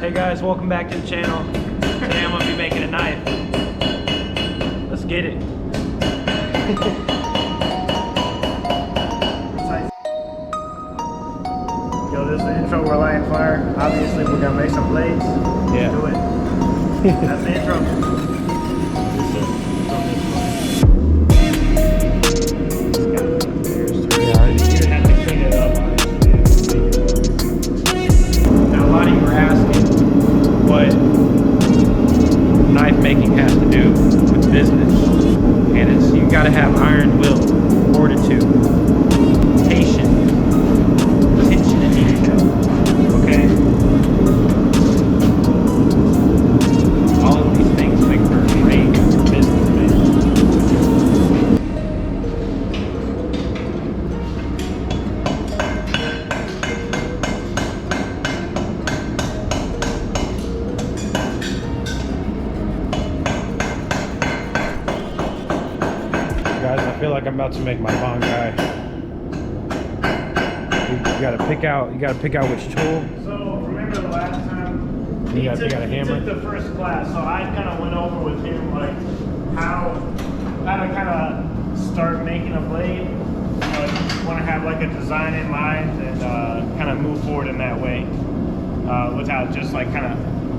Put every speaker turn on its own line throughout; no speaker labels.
Hey guys, welcome back to the channel. Today I'm gonna be making a knife. Let's get it.
Yo, this is the intro. We're lighting fire. Obviously, we're gonna make some blades.
Yeah.
Do it. That's the intro.
Now, a lot of you were asking what knife making has to do with business, and it's you got to have iron will, fortitude, patience, attention to detail. Okay. All of these things make for a great businessman. Guys, I feel like I'm about to make my Bangai. You gotta pick out which tool.
So remember the last time
You got a hammer?
He took the first class, so I kind of went over with him like how to kind of start making a blade. You want to have like a design in mind and kind of move forward in that way without just like kind of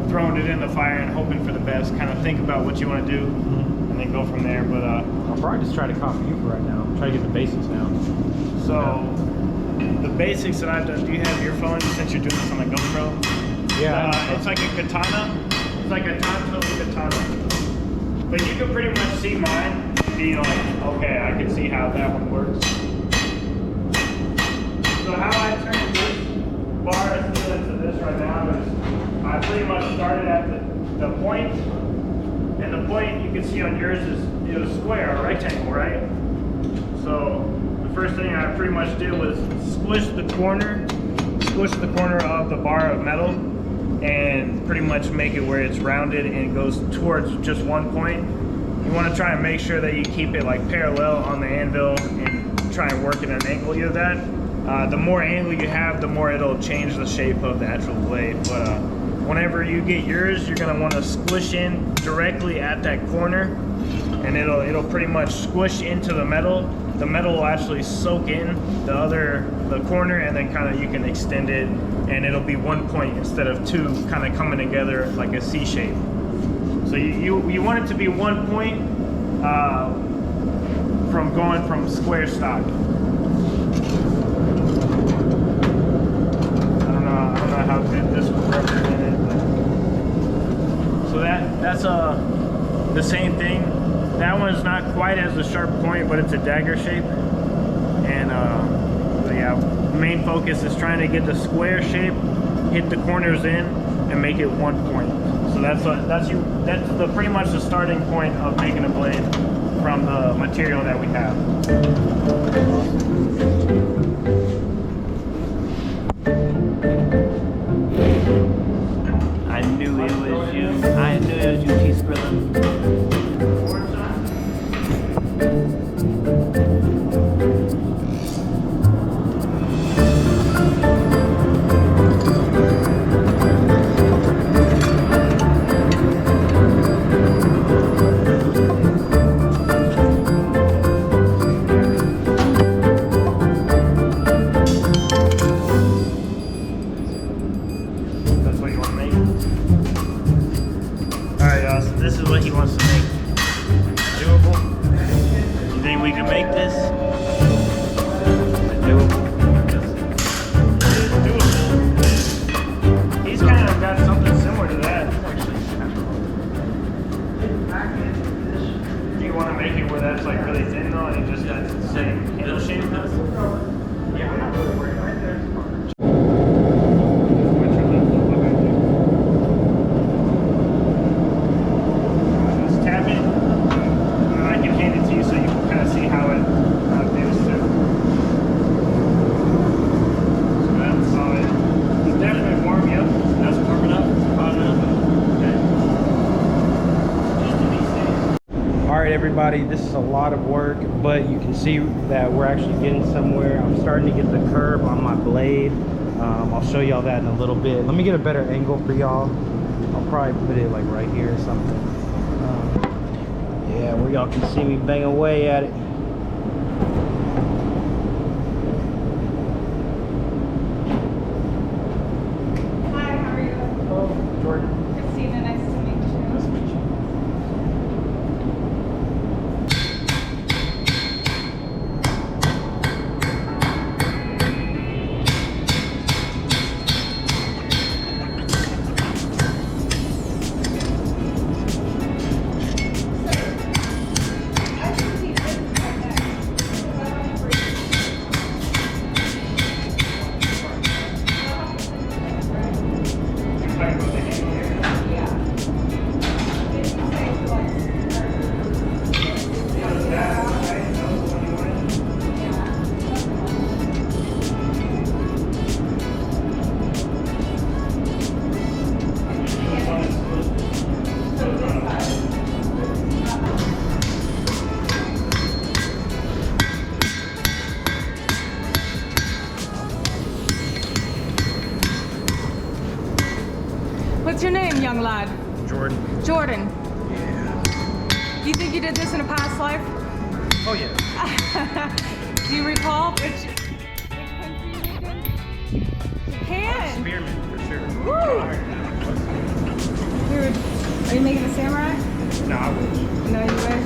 throwing it in the fire and hoping for the best. Kind of think about what you want to do and then go from there. But
I'll probably just try to copy you for right now. Try to get the basics down.
so the basics that I've done. Do you have your phone since you're doing this on the GoPro?
Yeah.
It's like a katana. It's like a Tanto katana. But you can pretty much see mine and be like, okay, I can see how that one works. So how I turned this bar into this right now is I pretty much started at the point, and the point you can see on yours is a square, a rectangle, right? So the first thing I pretty much did was squish the corner of the bar of metal and pretty much make it where it's rounded and it goes towards just one point. You want to try and make sure that you keep it like parallel on the anvil and try and work at an angle of that. The more angle you have, the more it'll change the shape of the actual blade. But whenever you get yours, you're gonna want to squish in directly at that corner, and it'll pretty much squish into the metal. The metal will actually soak in the corner, and then kind of you can extend it, and it'll be one point instead of two, kind of coming together like a C shape. So you want it to be one point from going from square stock. I don't know how good this will represent it. But so that's the same thing. That one's not quite as a sharp point, but it's a dagger shape. And so yeah, the main focus is trying to get the square shape, hit the corners in, and make it one point. So that's pretty much the starting point of making a blade from the material that we have.
I knew it was you. I knew it was you, Peace Brother.
That's what you want to make? Alright, y'all, so this is what he wants to make. Doable? You think we can make this? Doable? It's doable. He's kind of got something similar to that. Do you want to make it where that's like really thin though, and it just got the same handle shape? Yeah, I'm not really worried. Right there. Just tap it, and I can hand it to you so you can kind of see how it feels too. So that's solid. It's definitely warm, yep. That's warming up. Hot enough. Okay. Just to be safe.
All right, everybody, this is a lot of work, but you can see that we're actually getting somewhere. I'm starting to get the curve on my blade. I'll show y'all that in a little bit. Let me get a better angle for y'all. I'll probably put it like right here or something. Yeah, where y'all can see me bang away at it.
Hi, how are you?
Hello, Jordan.
Christina, nice to meet you.
Nice to meet you.
I can see this right next. What's your name, young lad?
Jordan.
Jordan.
Yeah.
Do you think you did this in a past life?
Oh yeah.
Do you recall which country you lived in? Japan.
Spearman for sure.
Woo! Are you making a samurai?
No, I wish.
No, you wish.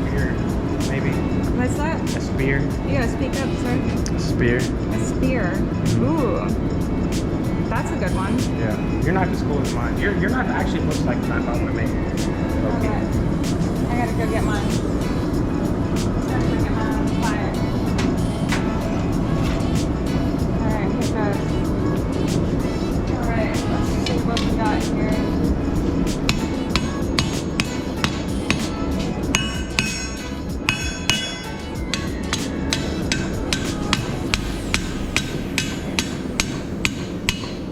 Spear, maybe.
What's that?
A spear.
You gotta speak up, sir.
A spear.
A spear. Ooh. That's a good one.
Yeah. You're not as cool as mine. Your knife actually looks like the knife I want to make.
Okay. I gotta go get mine. Gotta go get mine on the fire. Alright, here goes. Alright, let's see what we got here.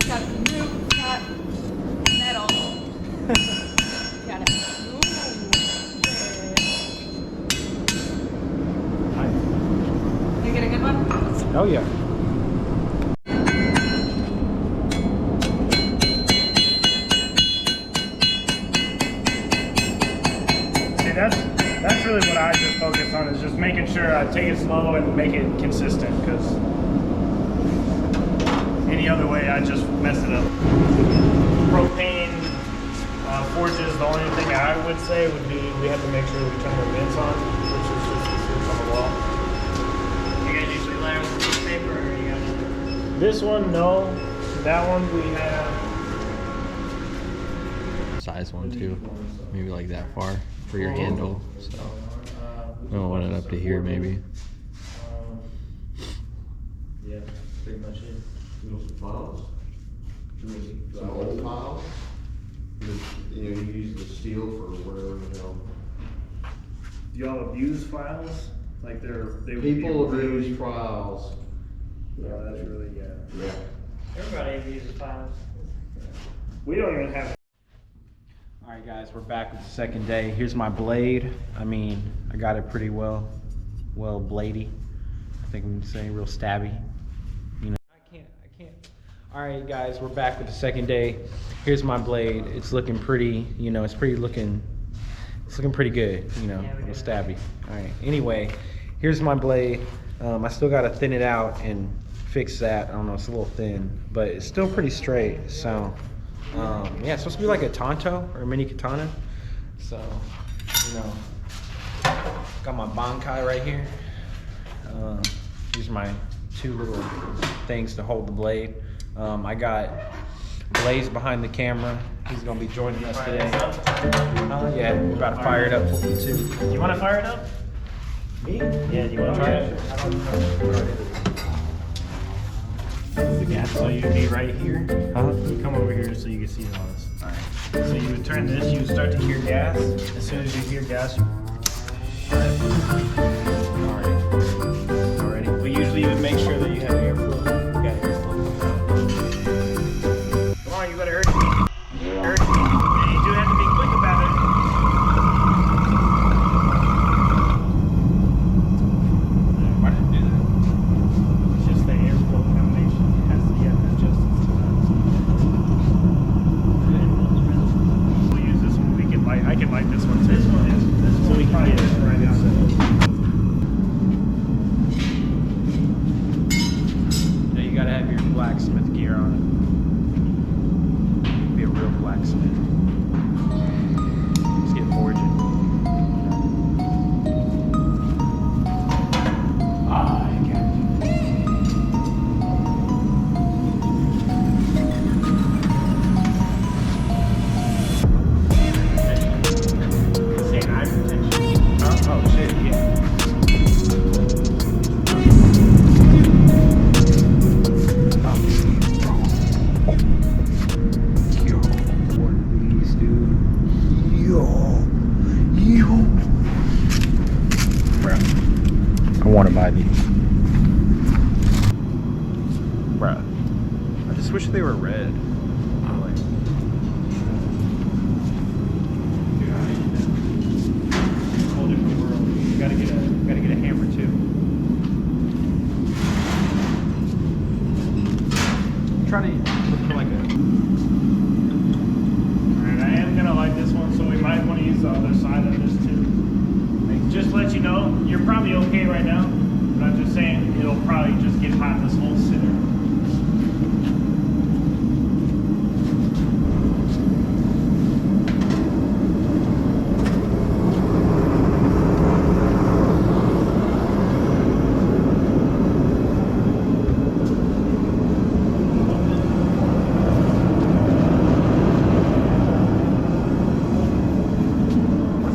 Got new, got metal. Got it. Ooh. You get a good one?
Oh yeah.
See, that's really what I just focus on, is just making sure I take it slow and make it consistent, because any other way I just mess it up. Propane forges, the only thing I would say would be we have to make sure we turn the vents on, which is just the switch on the wall.
You guys usually line with piece of paper or you guys?
This one, no. That one we have.
Size one too, maybe like that far for your handle. So we don't want it up to here, maybe.
Yeah, pretty much it.
Some files. Some old files. You know, you use the steel for whatever, you know.
Do y'all abuse files? Like they would
People
be really.
abuse files.
No, that's really
Yeah.
Everybody uses files.
We don't even have.
All right, guys, we're back with the second day. Here's my blade. I mean, I got it pretty well bladey. I think I'm saying real stabby. You know, I can't. All right, guys, we're back with the second day. Here's my blade. It's looking pretty. You know, it's looking pretty good. You know, real stabby. All right. Anyway, here's my blade. I still gotta thin it out and fix that. I don't know, it's a little thin, but it's still pretty straight. So. Yeah, it's supposed to be like a Tonto or a mini katana. So, you know, got my Bankai right here. These are my two little things to hold the blade. I got Blaze behind the camera. He's gonna be joining us today. Yeah, we're about to fire it up for you too.
Do you want to fire it up?
Me?
Yeah, do you want to try it? I don't know. The gas, so you'd be right here.
Huh?
You come over here so you can see all this. Alright. So you would turn this, you would start to hear gas. As soon as you hear gas, Alright. But usually you would make sure that you have airflow. You got airflow. Come on, you gotta urge me. Urge me. And you do have to be quick about it.
Why did it do that?
It's just
blacksmith gear on it. Be a real blacksmith. Let's get forging. Ah, I got you.
Say high protection.
Oh shit, yeah. Yo, one of these, dude. Yo. Bruh. I want to buy these. Bruh. I just wish they were red. Like, whole different world. You gotta get a hammer too. Try to look for like a.
Alright, I am gonna light this one, so we might want to use the other side of this too. Like, just to let you know, you're probably okay right now, but I'm just saying it'll probably just get hot this whole center.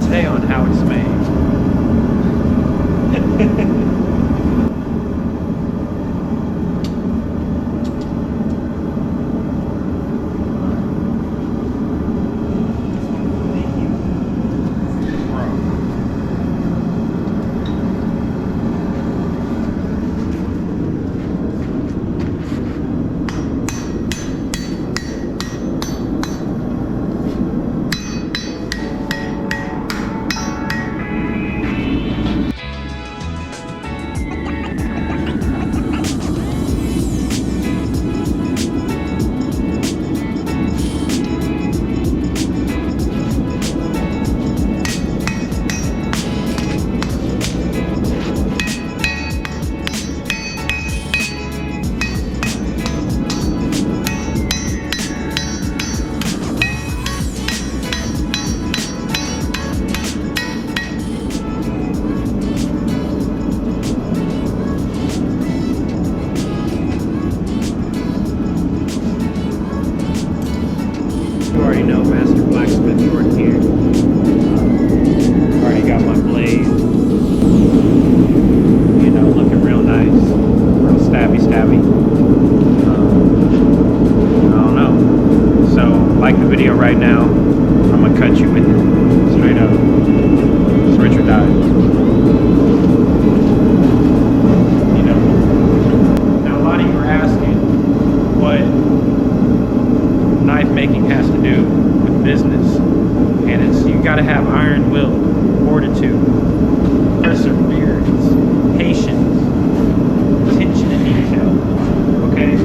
Say on how it's made. You already know Master Blacksmith Jordan here. Already got my blade. You know, looking real nice. Real stabby. I don't know. So, like the video right now, I'm gonna cut you with it. Straight up. It's rich or die. You know. Now, a lot of you are asking what knife making has to do with business, and it's you got to have iron will, fortitude, perseverance, patience, attention to detail. Okay.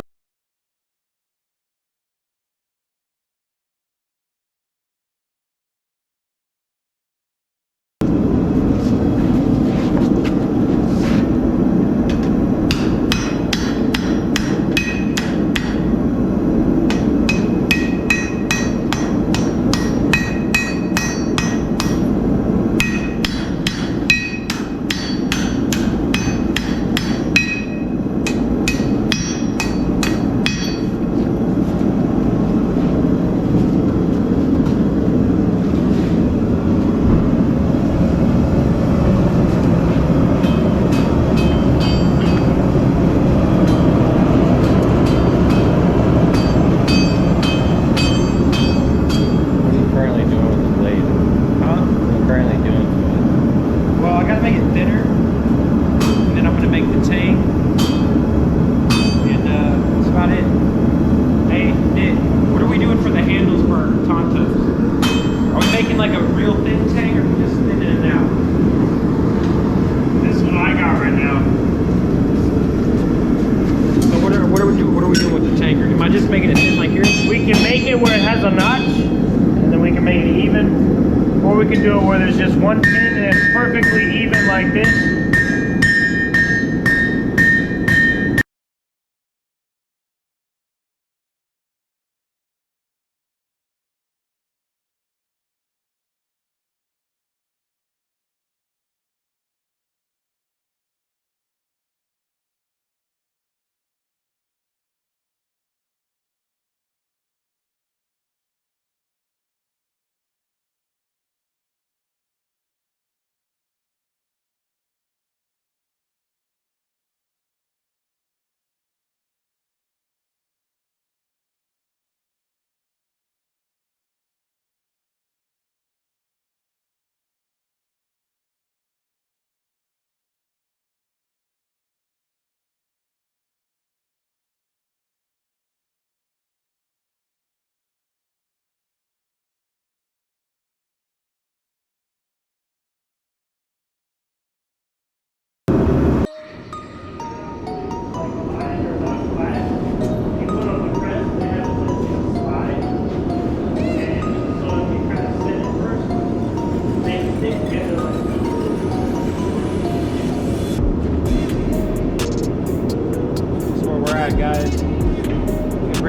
a notch, and then we can make it even. Or we can do it where there's just one pin and it's perfectly even like this.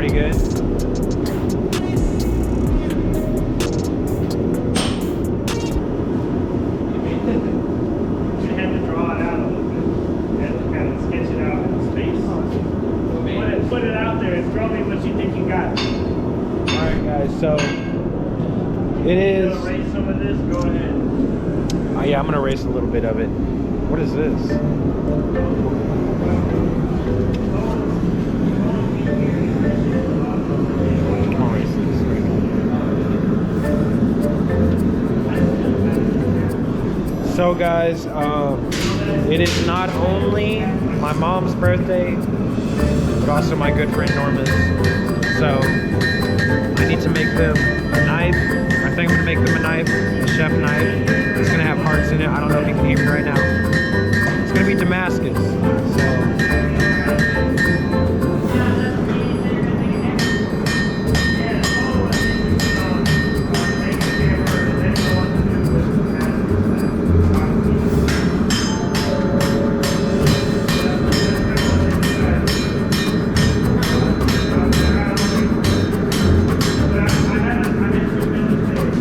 pretty good.
You have to draw it out a little bit and kind of sketch it out in space. Put it out there and throw me what you think you got.
Alright guys, so it
You
is.
wanna erase some of this? Go ahead.
Yeah, I'm gonna erase a little bit of it. What is this? I'll erase this right now. So guys, it is not only my mom's birthday, but also my good friend Norma's. So I need to make them a knife. I think I'm gonna make them a knife, a chef knife. It's gonna have hearts in it. I don't know if you can hear me right now. It's gonna be Damascus. So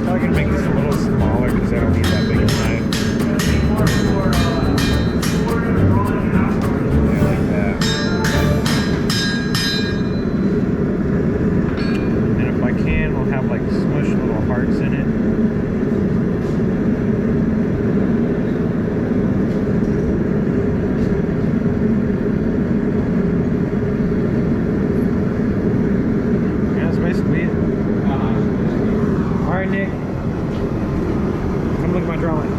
I can make this a little smaller because I don't need that big of a knife. Yeah, like that. And if I can, we'll have like smushed little hearts in it. Yeah, that's basically it. Alright, Nick. Come look at my drawing.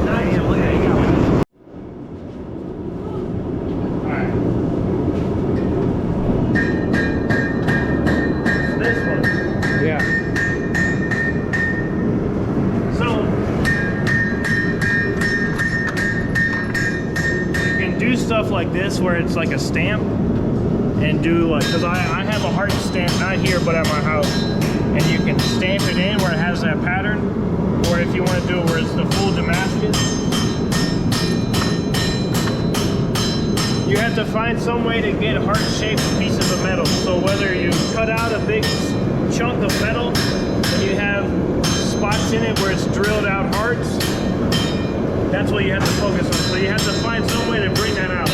Damn, look at it.
Alright. This one.
Yeah.
So you can do stuff like this where it's like a stamp and do like, because I have a heart stamp not here but at my house, and you can stamp it in where it has that pattern, or if you want to do it where it's the full Damascus, you have to find some way to get heart-shaped pieces of metal. So whether you cut out a big chunk of metal and you have spots in it where it's drilled out hearts, that's what you have to focus on. So you have to find some way to bring that out.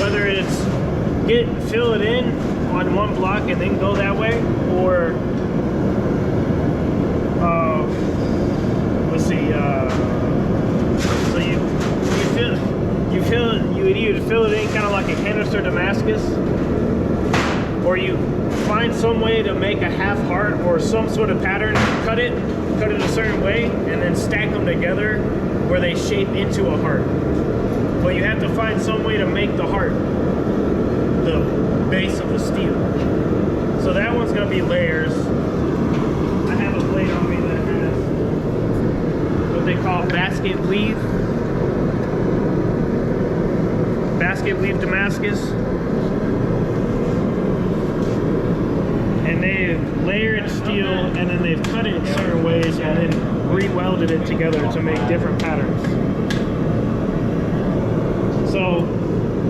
Whether it's fill it in on one block and then go that way, or let's see, so you would either fill it in kind of like a canister Damascus, or you find some way to make a half heart or some sort of pattern, cut it a certain way, and then stack them together where they shape into a heart. But you have to find some way to make the heart the base of the steel. So that one's going to be layers. I have a blade on me that has what they call basket weave Damascus, and they've layered steel and then they've cut it in certain ways and then re-welded it together to make different patterns. So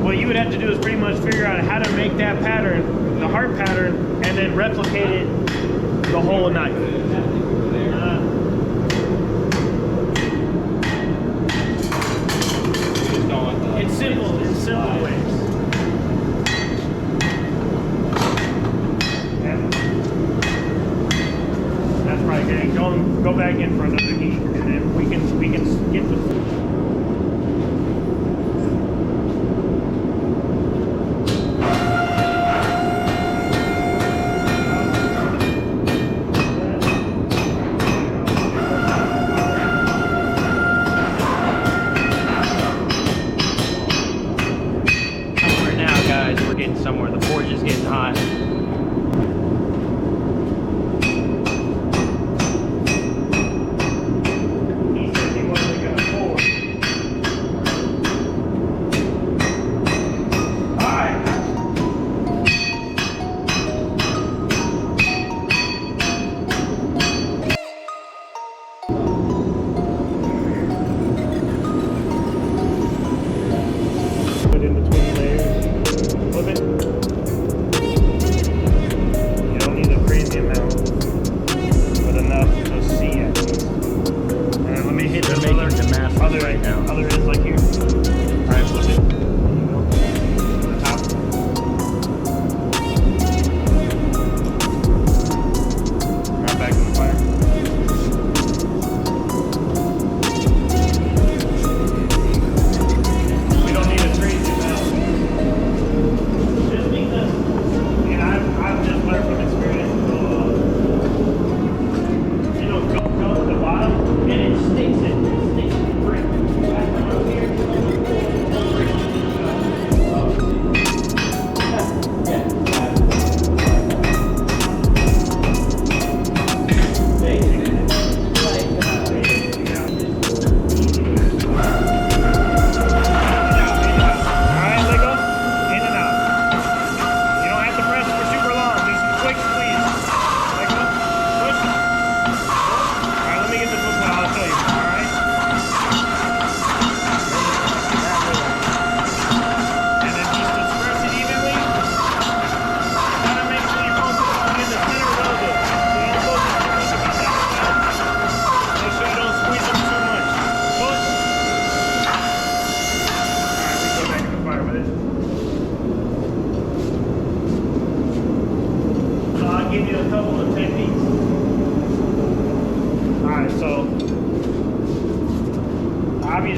what you would have to do is pretty much figure out how to make that pattern, the heart pattern, and then replicate it the whole knife. It's simple in simple ways. Yeah. That's probably good. Go back in for another heat, and then we can get the.
Somewhere the forge is getting hot.
He said he wasn't gonna forward. Alright. Put in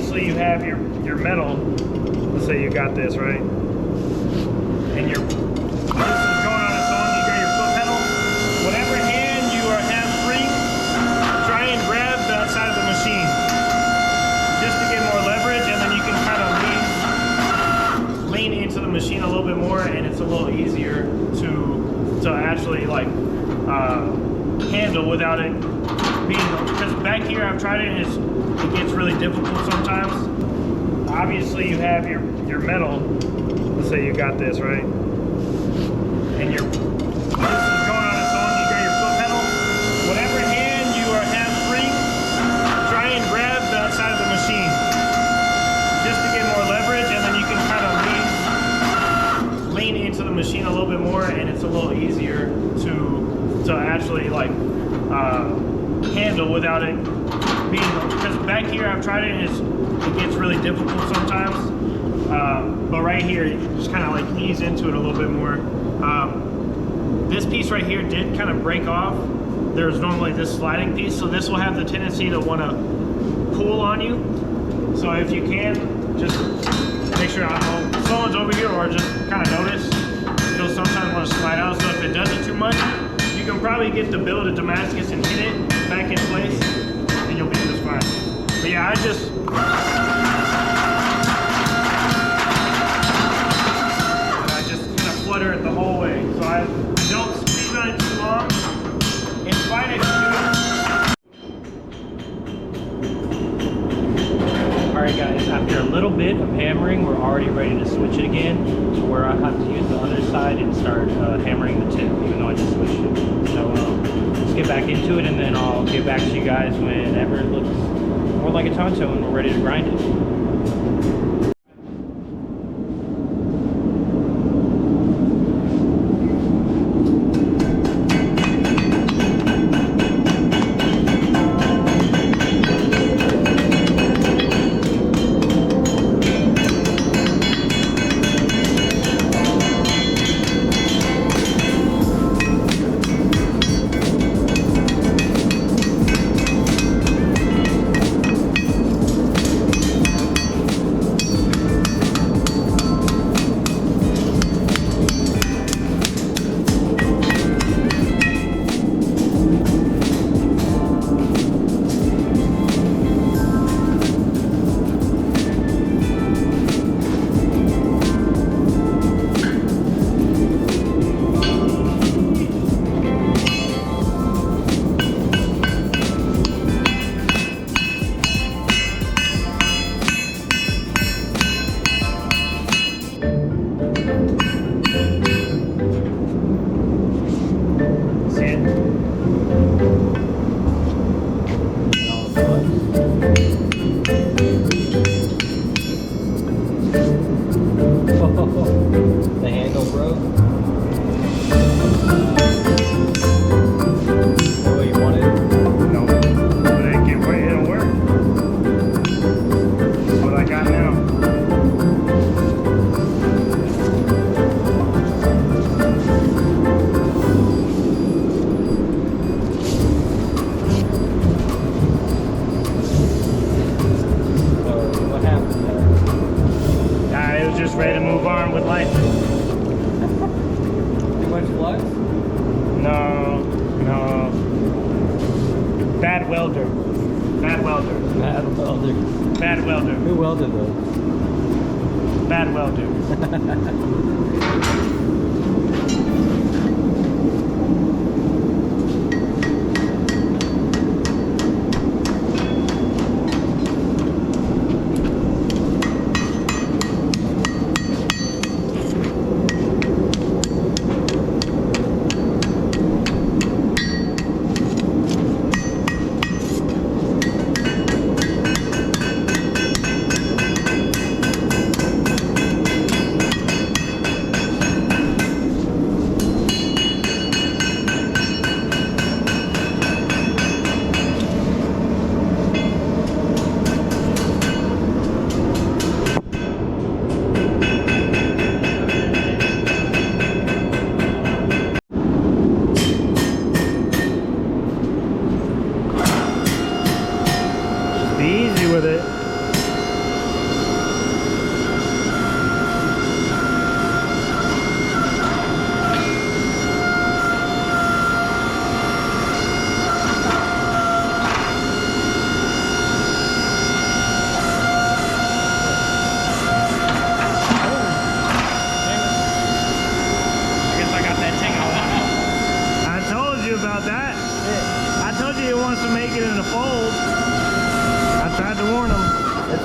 obviously you have your metal. Let's say you got this, right? And this is going on its own. You got your foot pedal. Whatever hand you have free, try and grab that side of the machine just to get more leverage, and then you can kind of lean into the machine a little bit more, and it's a little easier to actually like handle without it being, because back here I've tried it and it gets really difficult sometimes. Obviously you have your metal. Let's say you got this, right? And this is going on its own. You got your foot pedal. Whatever hand you have free, try and grab that side of the machine just to get more leverage, and then you can kind of lean into the machine a little bit more, and it's a little easier to actually like handle without it being, because back here I've tried it and it gets really difficult sometimes, but right here you just kind of like ease into it a little bit more. This piece right here did kind of break off. There's normally this sliding piece, so this will have the tendency to want to pull on you. So if you can, just make sure, I don't know, someone's over here, or just kind of notice it'll sometimes want to slide out. So if it does it too much, you can probably get the bill to Damascus and hit it back in place, and you'll be just fine. But yeah, I just kind of flutter it the whole way, so I don't squeeze on it too long. It's fine if you do it.
Alright guys, after a little bit of hammering, we're already ready to switch it again, to where I have to use the other side and start hammering the tip, even though I just switched it. So let's get back into it, and then I'll get back to you guys whenever it looks more like a Tonto and we're ready to grind it.
The handle broke. The way you want it.
No, but it'll work. That's what I got now.
So what happened there?
It was just ready to move on with life.
Too much flux?
No. Bad welder.
Bad welder.
Bad welder.
Who welded those?
Bad welder.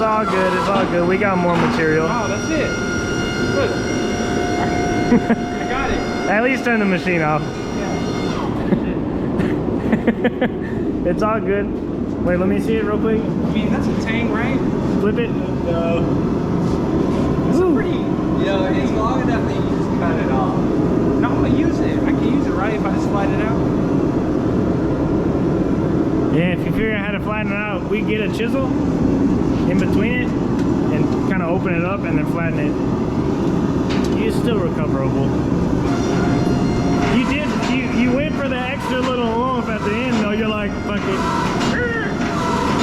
all good. It's all good. We got more material.
Oh, that's it. Look. I got it.
At least turn the machine off. It's all good. Wait, let me see it real quick.
I mean, that's a Tang, right?
Flip it.
It's a pretty.
You know, it's long enough that you just cut it off.
No, I'm gonna use it. I can use it, right? If I just slide it out.
Yeah, if you figure out how to flatten it out, we get a chisel in between it and kind of open it up and then flatten it. It's still recoverable. You went for the extra little oomph at the end though. You're like, fuck it.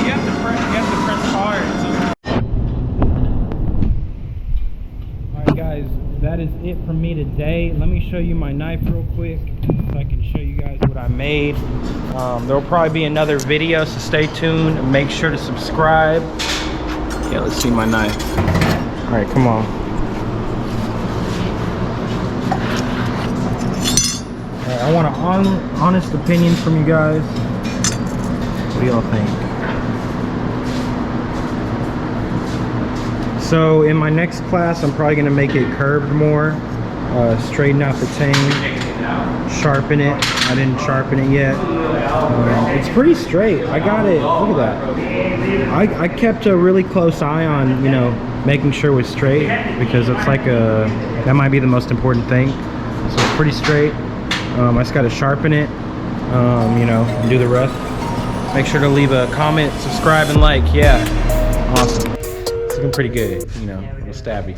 You have to press hard. Alright guys, that is it from me today. Let me show you my knife real quick so I can show you guys what I made. There will probably be another video, so stay tuned and make sure to subscribe. Yeah, let's see my knife. Alright, come on. Alright, I want an honest opinion from you guys. What do y'all think? So in my next class, I'm probably gonna make it curved more, straighten out the Tang, sharpen it. I didn't sharpen it yet. It's pretty straight. I got it. Look at that. I kept a really close eye on, you know, making sure it was straight because it's like that might be the most important thing. So it's pretty straight. I just got to sharpen it, you know, and do the rest. Make sure to leave a comment, subscribe, and like. Yeah, awesome. It's looking pretty good, you know, a little stabby.